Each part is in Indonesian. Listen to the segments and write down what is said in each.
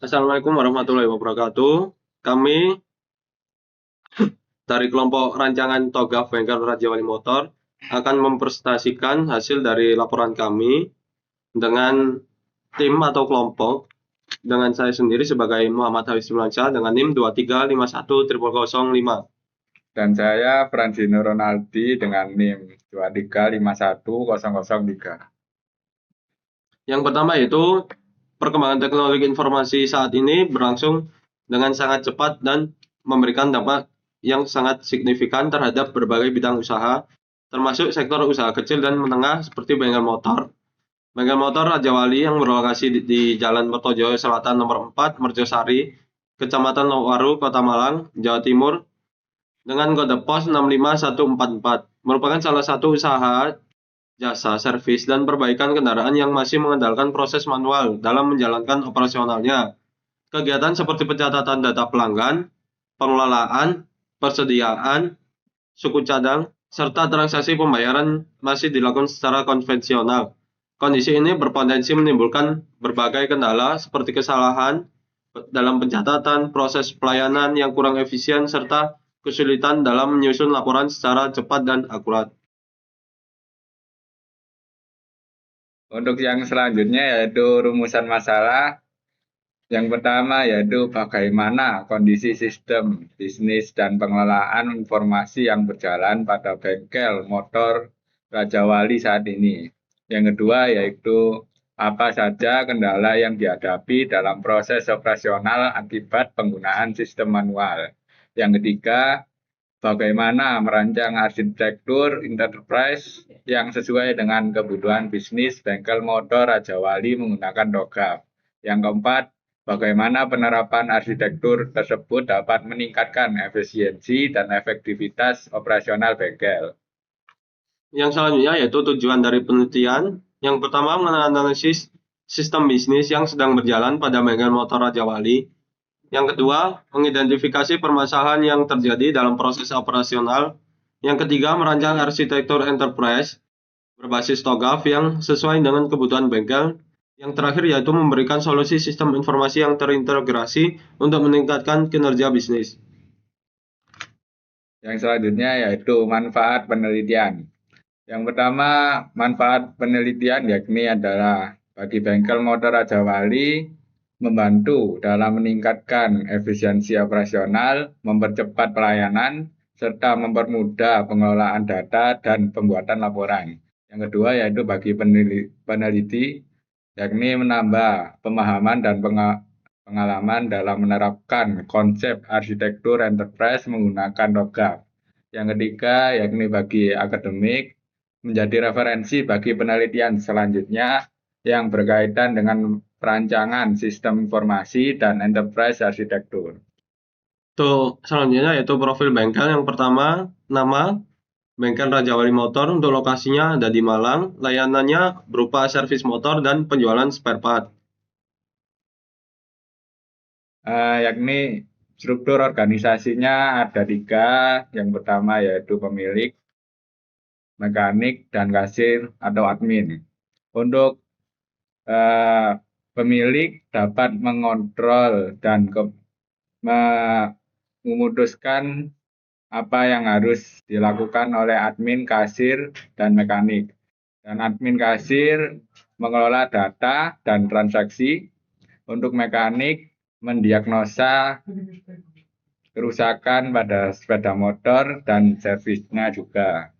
Assalamualaikum warahmatullahi wabarakatuh. Kami dari kelompok rancangan Togaf Bengkel Raja Wali Motor akan mempresentasikan hasil dari laporan kami dengan tim atau kelompok dengan saya sendiri sebagai Muhammad Hafiz Firmansyah dengan NIM 2351005. Dan saya Francino Ronaldi dengan NIM 2351003. Yang pertama yaitu perkembangan teknologi informasi saat ini berlangsung dengan sangat cepat dan memberikan dampak yang sangat signifikan terhadap berbagai bidang usaha, termasuk sektor usaha kecil dan menengah seperti bengkel motor. Bengkel motor Raja Wali yang berlokasi di Jalan Mertojoyo Selatan nomor 4, Merjosari, Kecamatan Lowaru, Kota Malang, Jawa Timur, dengan kode pos 65144, merupakan salah satu usaha jasa servis dan perbaikan kendaraan yang masih mengandalkan proses manual dalam menjalankan operasionalnya. Kegiatan seperti pencatatan data pelanggan, pengelolaan, persediaan, suku cadang, serta transaksi pembayaran masih dilakukan secara konvensional. Kondisi ini berpotensi menimbulkan berbagai kendala seperti kesalahan dalam pencatatan, proses pelayanan yang kurang efisien, serta kesulitan dalam menyusun laporan secara cepat dan akurat. Untuk yang selanjutnya yaitu rumusan masalah. Yang pertama yaitu bagaimana kondisi sistem bisnis dan pengelolaan informasi yang berjalan pada bengkel motor Raja Wali saat ini. Yang kedua yaitu apa saja kendala yang dihadapi dalam proses operasional akibat penggunaan sistem manual. Yang ketiga, bagaimana merancang arsitektur enterprise yang sesuai dengan kebutuhan bisnis bengkel motor Raja Wali menggunakan Togaf. Yang keempat, bagaimana penerapan arsitektur tersebut dapat meningkatkan efisiensi dan efektivitas operasional bengkel. Yang selanjutnya yaitu tujuan dari penelitian. Yang pertama menganalisis sistem bisnis yang sedang berjalan pada bengkel motor Raja Wali. Yang kedua, mengidentifikasi permasalahan yang terjadi dalam proses operasional. Yang ketiga, merancang arsitektur enterprise berbasis Togaf yang sesuai dengan kebutuhan bengkel. Yang terakhir yaitu memberikan solusi sistem informasi yang terintegrasi untuk meningkatkan kinerja bisnis. Yang selanjutnya yaitu manfaat penelitian. Yang pertama, manfaat penelitian yakni adalah bagi bengkel motor Raja Wali membantu dalam meningkatkan efisiensi operasional, mempercepat pelayanan, serta mempermudah pengelolaan data dan pembuatan laporan. Yang kedua yaitu bagi peneliti, yakni menambah pemahaman dan pengalaman dalam menerapkan konsep arsitektur enterprise menggunakan Togaf. Yang ketiga yakni bagi akademik, menjadi referensi bagi penelitian selanjutnya yang berkaitan dengan perancangan sistem informasi dan enterprise arsitektur. Selanjutnya yaitu profil bengkel. Yang pertama, nama bengkel Raja Wali Motor untuk lokasinya ada di Malang. Layanannya berupa servis motor dan penjualan spare part. Yakni struktur organisasinya ada 3. Yang pertama yaitu pemilik, mekanik, dan kasir atau admin. Untuk pemilik dapat mengontrol dan memutuskan apa yang harus dilakukan oleh admin, kasir, dan mekanik. Dan admin kasir mengelola data dan transaksi. Untuk mekanik mendiagnosa kerusakan pada sepeda motor dan servisnya juga.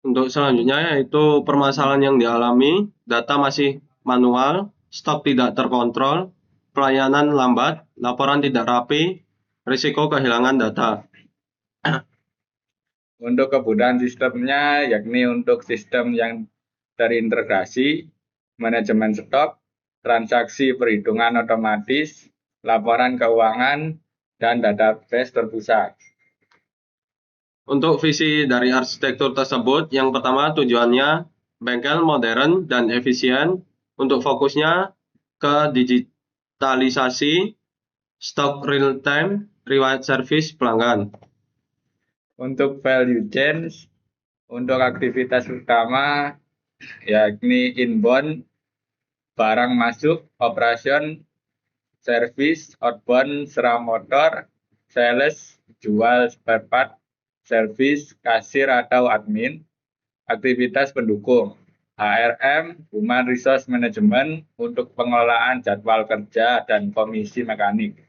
Untuk selanjutnya yaitu permasalahan yang dialami, data masih manual, stok tidak terkontrol, pelayanan lambat, laporan tidak rapi, risiko kehilangan data. Untuk kebutuhan sistemnya yakni untuk sistem yang terintegrasi, manajemen stok, transaksi perhitungan otomatis, laporan keuangan, dan database terpusat. Untuk visi dari arsitektur tersebut, yang pertama tujuannya bengkel modern dan efisien, untuk fokusnya ke digitalisasi, stok real time, riwayat service pelanggan. Untuk value chain, untuk aktivitas utama yakni inbound, barang masuk, operation, service, outbound, seram motor, sales, jual spare part, service, kasir atau admin, aktivitas pendukung, HRM, Human Resource Management untuk pengelolaan jadwal kerja dan komisi mekanik,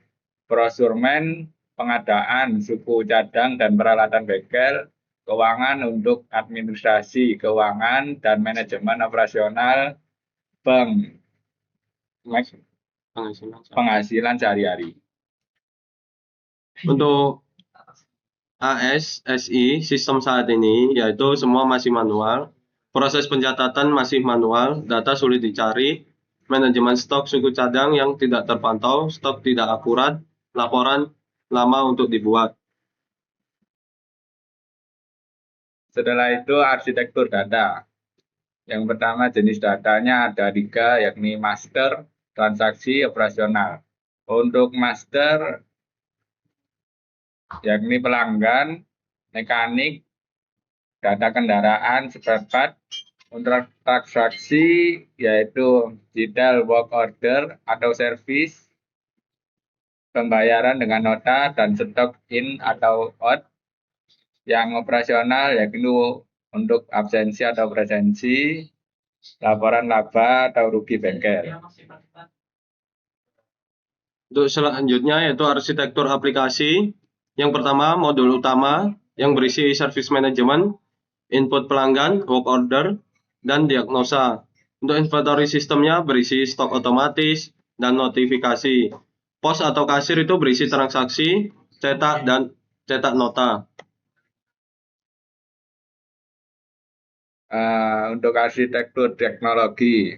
prosurmen, pengadaan, suku cadang dan peralatan bengkel, keuangan untuk administrasi keuangan dan manajemen operasional bank, penghasilan sehari-hari. Untuk AS, SI, sistem saat ini yaitu semua masih manual, proses pencatatan masih manual, data sulit dicari, manajemen stok suku cadang yang tidak terpantau, stok tidak akurat, laporan lama untuk dibuat. Setelah itu arsitektur data. Yang pertama jenis datanya ada 3, yakni master, transaksi, operasional. Untuk master yakni pelanggan, mekanik, data kendaraan, spare part. Untuk transaksi yaitu detail work order atau service, pembayaran dengan nota dan stok in atau out. Yang operasional yakni untuk absensi atau presensi, laporan laba atau rugi bengkel. Untuk selanjutnya yaitu arsitektur aplikasi. Yang pertama modul utama yang berisi service management, input pelanggan, work order, dan diagnosa. Untuk inventory sistemnya berisi stok otomatis dan notifikasi. Pos atau kasir itu berisi transaksi, cetak nota. Untuk arsitektur teknologi,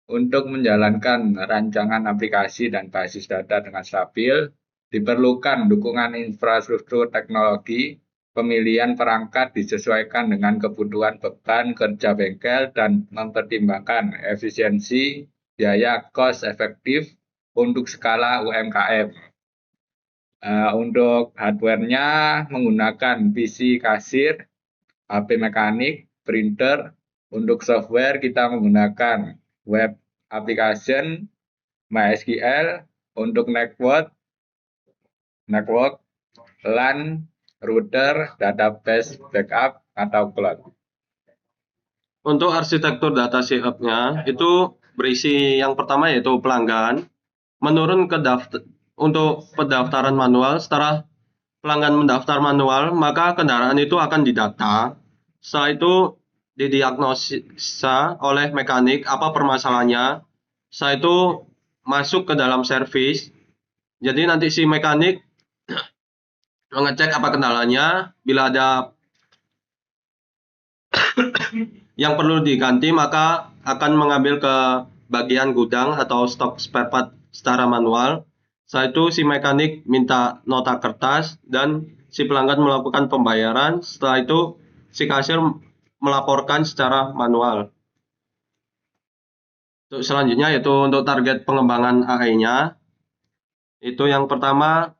untuk menjalankan rancangan aplikasi dan basis data dengan stabil, diperlukan dukungan infrastruktur teknologi, pemilihan perangkat disesuaikan dengan kebutuhan beban kerja bengkel, dan mempertimbangkan efisiensi, biaya cost efektif untuk skala UMKM. Untuk hardware-nya menggunakan PC kasir, HP mekanik, printer. Untuk software kita menggunakan web application, MySQL. Untuk network, LAN, router, database backup atau cloud. Untuk arsitektur data setup-nya itu berisi yang pertama yaitu pelanggan, menurun ke untuk pendaftaran manual. Setelah pelanggan mendaftar manual, maka kendaraan itu akan didata. Setelah itu didiagnosa oleh mekanik apa permasalahannya. Setelah itu masuk ke dalam servis. Jadi nanti si mekanik mengecek apa kendalanya. Bila ada yang perlu diganti, maka akan mengambil ke bagian gudang atau stok spare part secara manual. Setelah itu si mekanik minta nota kertas dan si pelanggan melakukan pembayaran. Setelah itu si kasir melaporkan secara manual. Untuk selanjutnya yaitu untuk target pengembangan AI-nya. Itu yang pertama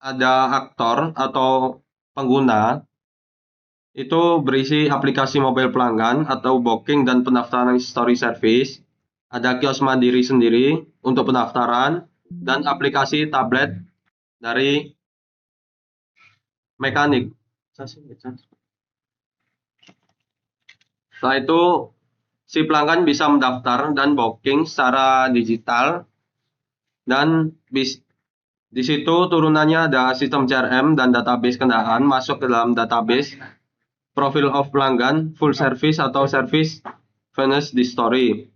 ada aktor atau pengguna. Itu berisi aplikasi mobil pelanggan atau booking dan pendaftaran history service. Ada kios mandiri sendiri untuk pendaftaran dan aplikasi tablet dari mekanik. Setelah itu si pelanggan bisa mendaftar dan booking secara digital, dan di situ turunannya ada sistem CRM dan database kendaraan masuk ke dalam database profil of pelanggan, full service atau service finish di story.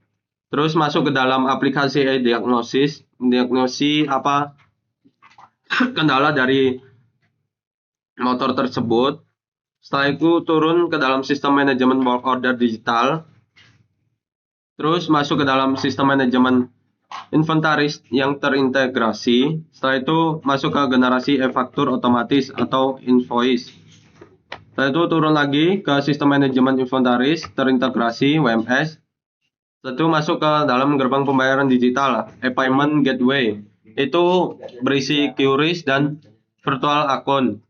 Terus masuk ke dalam aplikasi diagnosis apa kendala dari motor tersebut. Setelah itu turun ke dalam sistem manajemen work order digital. Terus masuk ke dalam sistem manajemen inventaris yang terintegrasi. Setelah itu masuk ke generasi e-faktur otomatis atau invoice. Setelah itu turun lagi ke sistem manajemen inventaris terintegrasi WMS. Setelah itu masuk ke dalam gerbang pembayaran digital e-payment gateway. Itu berisi QRIS dan virtual account.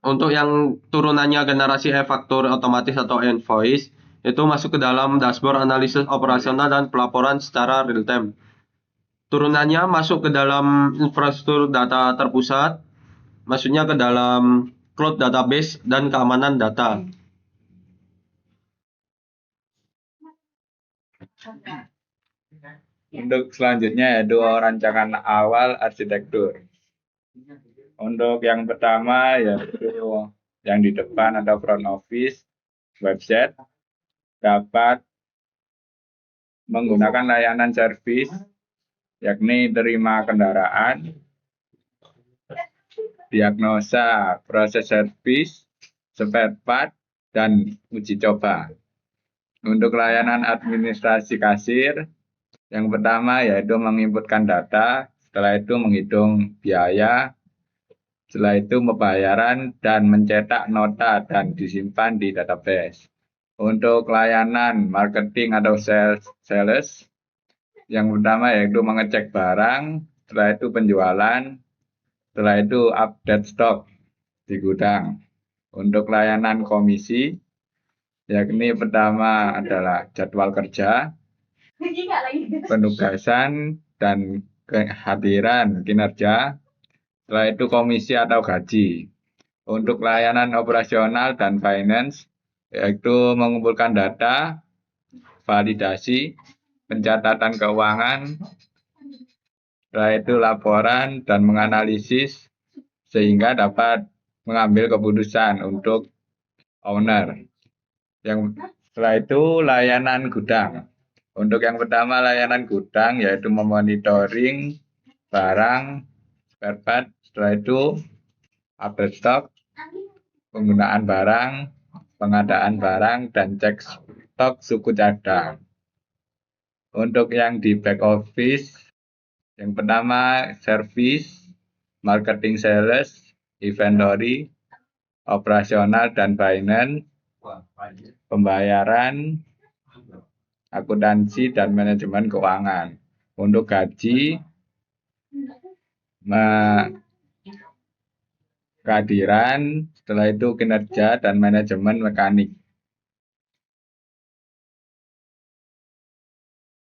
Untuk yang turunannya generasi e-faktur otomatis atau invoice, itu masuk ke dalam dashboard analisis operasional dan pelaporan secara real time. Turunannya masuk ke dalam infrastruktur data terpusat, maksudnya ke dalam cloud database dan keamanan data. Untuk selanjutnya yaitu rancangan awal arsitektur. Untuk yang pertama yaitu yang di depan ada front office, website dapat menggunakan layanan servis yakni terima kendaraan, diagnosa, proses servis, spare part, dan uji coba. Untuk layanan administrasi kasir, yang pertama yaitu menginputkan data, setelah itu menghitung biaya, setelah itu pembayaran dan mencetak nota dan disimpan di database. Untuk layanan marketing atau sales, yang pertama yaitu mengecek barang, setelah itu penjualan, setelah itu update stok di gudang. Untuk layanan komisi, yakni pertama adalah jadwal kerja, penugasan, dan kehadiran kinerja, setelah itu komisi atau gaji. Untuk layanan operasional dan finance, yaitu mengumpulkan data, validasi, pencatatan keuangan, setelah itu laporan dan menganalisis sehingga dapat mengambil keputusan untuk owner. Yang setelah itu layanan gudang. Untuk yang pertama layanan gudang yaitu memonitoring barang, spare part, setelah itu update stok, penggunaan barang, pengadaan barang, dan cek stok suku cadang. Untuk yang di back office, yang pertama service, marketing sales, inventory, operasional dan finance, pembayaran, akuntansi, dan manajemen keuangan. Untuk gaji, kehadiran, setelah itu kinerja dan manajemen mekanik.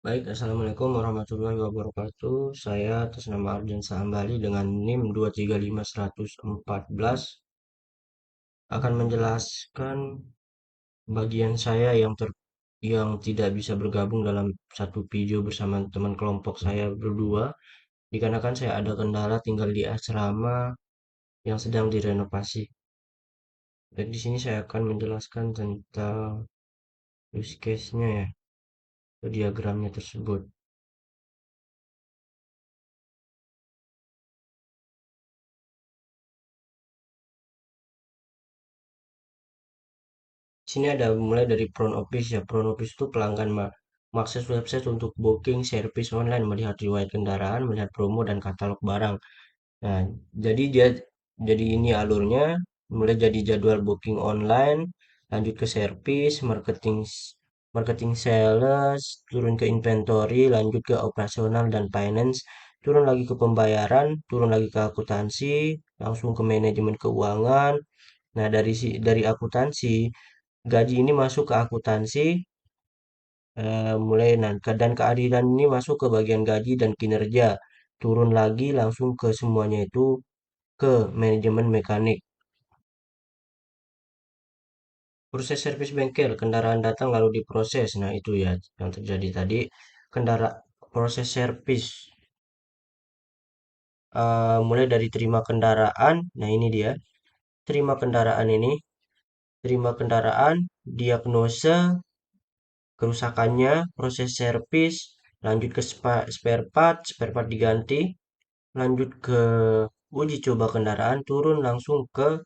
Baik, Assalamualaikum warahmatullahi wabarakatuh. Saya atas nama Arjan Sahambali dengan NIM 235.114 akan menjelaskan bagian saya yang tidak bisa bergabung dalam satu video bersama teman kelompok saya berdua, dikarenakan saya ada kendala tinggal di asrama yang sedang direnovasi. Dan di sini saya akan menjelaskan tentang use case-nya ya, atau diagramnya tersebut. Sini ada mulai dari front office ya. Front office itu pelanggan mengakses website untuk booking service online, melihat riwayat kendaraan, melihat promo dan katalog barang. Nah, jadi ini alurnya mulai jadi jadwal booking online, lanjut ke service, marketing sales, turun ke inventory, lanjut ke operasional dan finance, turun lagi ke pembayaran, turun lagi ke akuntansi, langsung ke manajemen keuangan. Nah, dari akuntansi, gaji ini masuk ke akuntansi, mulai dan keadilan ini masuk ke bagian gaji dan kinerja. Turun lagi langsung ke semuanya itu ke manajemen mekanik. Proses servis bengkel, kendaraan datang lalu diproses. Nah, itu ya yang terjadi tadi. Kendara proses servis mulai dari terima kendaraan. Nah, ini dia. Terima kendaraan ini, terima kendaraan, diagnosa kerusakannya, proses servis, lanjut ke spare part diganti, lanjut ke uji coba kendaraan, turun langsung ke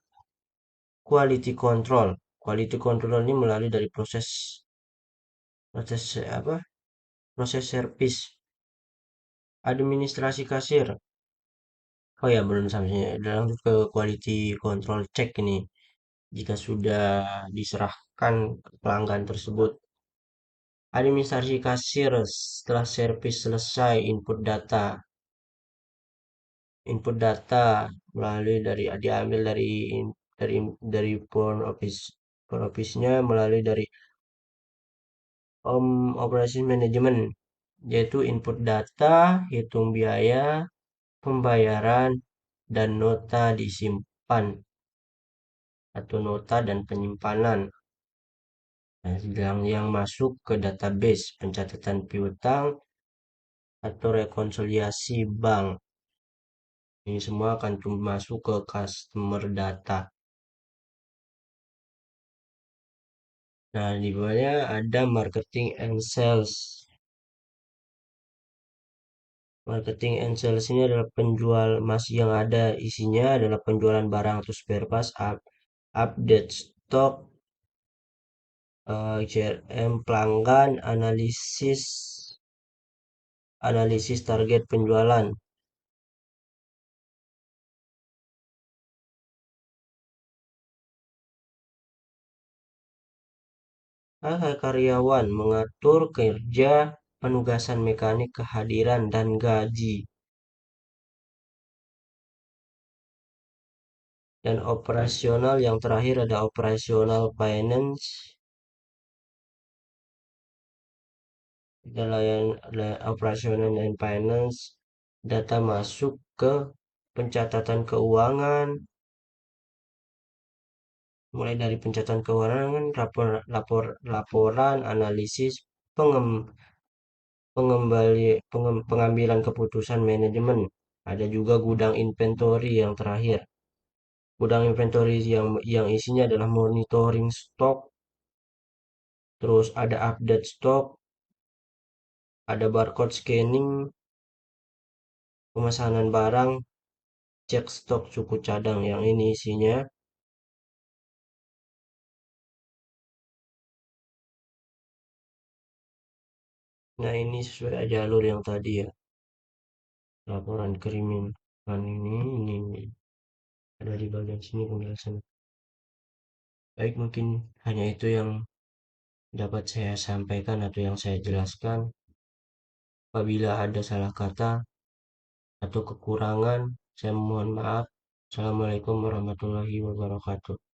quality control. Quality control ini melalui dari proses proses apa? Proses servis, administrasi kasir. Oh ya, belum sampai lanjut ke quality control check ini. Jika sudah diserahkan ke pelanggan tersebut. Administrasi kasir setelah servis selesai input data melalui diambil dari dari front office-nya melalui dari operation manajemen, yaitu input data, hitung biaya, pembayaran, dan nota disimpan atau nota dan penyimpanan. Nah, yang masuk ke database pencatatan piutang atau rekonsiliasi bank. Ini semua akan masuk ke customer data. Nah, di bawahnya ada marketing and sales. Marketing and sales ini adalah penjual masih yang ada isinya adalah penjualan barang atau spare parts, update stok, CRM pelanggan, analisis target penjualan. Karyawan mengatur kerja, penugasan mekanik, kehadiran, dan gaji. Dan operasional yang terakhir ada operasional finance. Operasional and finance, data masuk ke pencatatan keuangan, mulai dari pencatatan keuangan, laporan, analisis, pengambilan keputusan manajemen. Ada juga gudang inventory yang terakhir. Gudang inventory yang isinya adalah monitoring stok, terus ada update stok, ada barcode scanning, pemesanan barang, cek stok suku cadang yang ini isinya. Nah, ini sesuai jalur yang tadi ya. Laporan kiriman ini ada di bagian sini penjelasan. Baik, mungkin hanya itu yang dapat saya sampaikan atau yang saya jelaskan. Apabila ada salah kata atau kekurangan, saya mohon maaf. Assalamualaikum warahmatullahi wabarakatuh.